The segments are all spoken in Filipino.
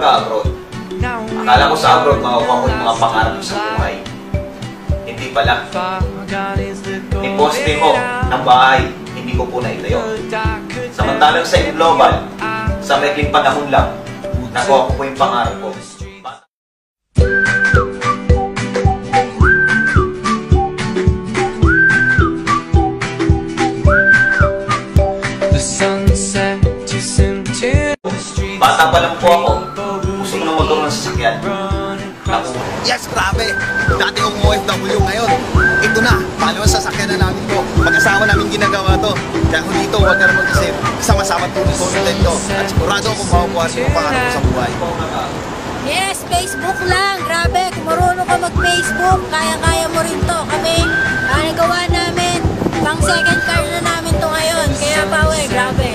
mag-abroad. Akala ko sa abroad, makukuha ko yung mga pangarap sa buhay. Hindi pala. Niposte ko ng bahay, hindi ko po naitayo. Samantalang sa global, sa maikling panahon lang, nakuha ko po yung pangarap ko. Bata pa lang po ako, gusto ko na magkaroon ng sasakyan. Yes, grabe! Dati akong OFW ngayon. Ito na, pangalawang sasakyan na namin to. Mag-asawa namin ginagawa to. Kaya kung dito, huwag ka na mag-isip. Sama-sama tulong-tulong to. At sigurado akong makukuha sa mga pangarap ko sa buhay. Yes, Facebook lang. Grabe, kung marunong ka mag-Facebook, kaya-kaya mo rin to. Kami, nagawa namin. Pang second car na namin to ngayon. Kaya power, grabe.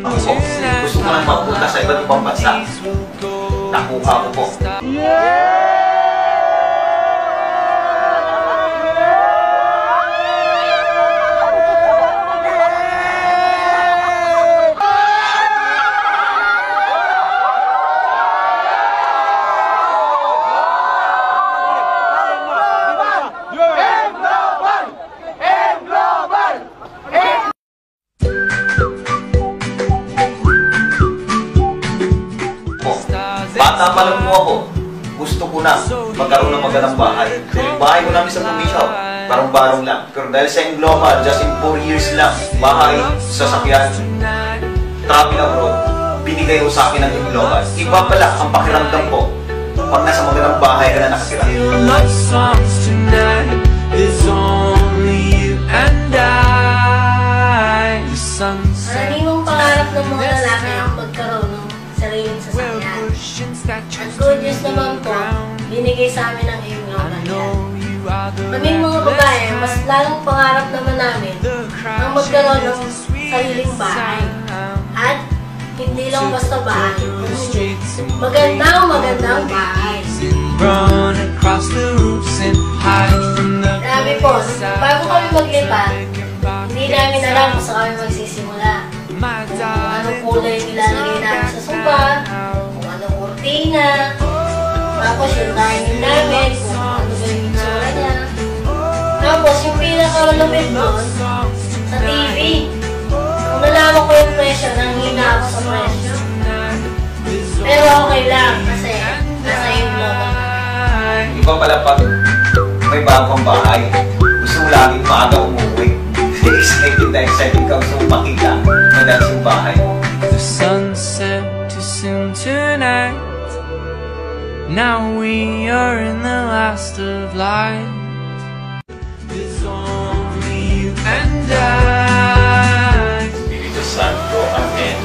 Gusto ko lang magpunta sa iba't ibang bansa. Nakuha ko po. Bata pa lang po ako, gusto ko na magkaroon ng magandang bahay. Dahil yung bahay ko namin sa probinsya, barong-barong lang. Pero dahil sa global, just in 4 years lang, bahay, sasakyan, travel abroad, binigay ko sa akin ng global. Iba pala ang pakiramdam ko pag nasa magandang bahay ka na nakatira. Maraming pangarap ng mga lalaki ang magkaroon ng sariling sasakyan. Ang good news naman po, binigay sa amin ng global yan. Kaming mga babae, mas lalong pangarap naman namin ang magkaroon ng sariling bahay. At hindi lang basta bahay, kundi magandang bahay. Grabe po, bago kami maglipat, hindi namin alam kung saan kami magsisimula. Kung anong kulay nilalagay namin sa sofa, kung anong kurtina, tapos yung dining namin, kung ano ba yung itsura niya. Tapos yung pinakamalupit doon, sa TV. Kung nalaman ko yung presyo, nanghina ako sa presyo. Pero okay lang, kasi nasa yung global. Iba pala pag may bagong bahay, gusto mo laging maaga umuwi. Excited ka, gusto mo makita madalas yung bahay mo. The sunset too soon tonight. Now we are in the last of light. There's only you and I. Espiritu Santo, Amen.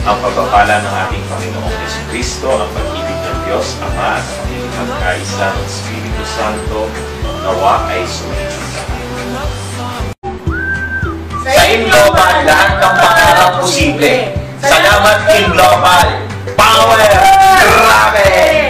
Ang pagpapala ng ating Panginoong Jesucristo, ang pag-ibig ng Diyos Ama at ang pagkaisa ng Espiritu Santo, nawa ay sumainyo sa Sa Global, lahat ng pangarap posible. Salamat Global! Power! Grabe!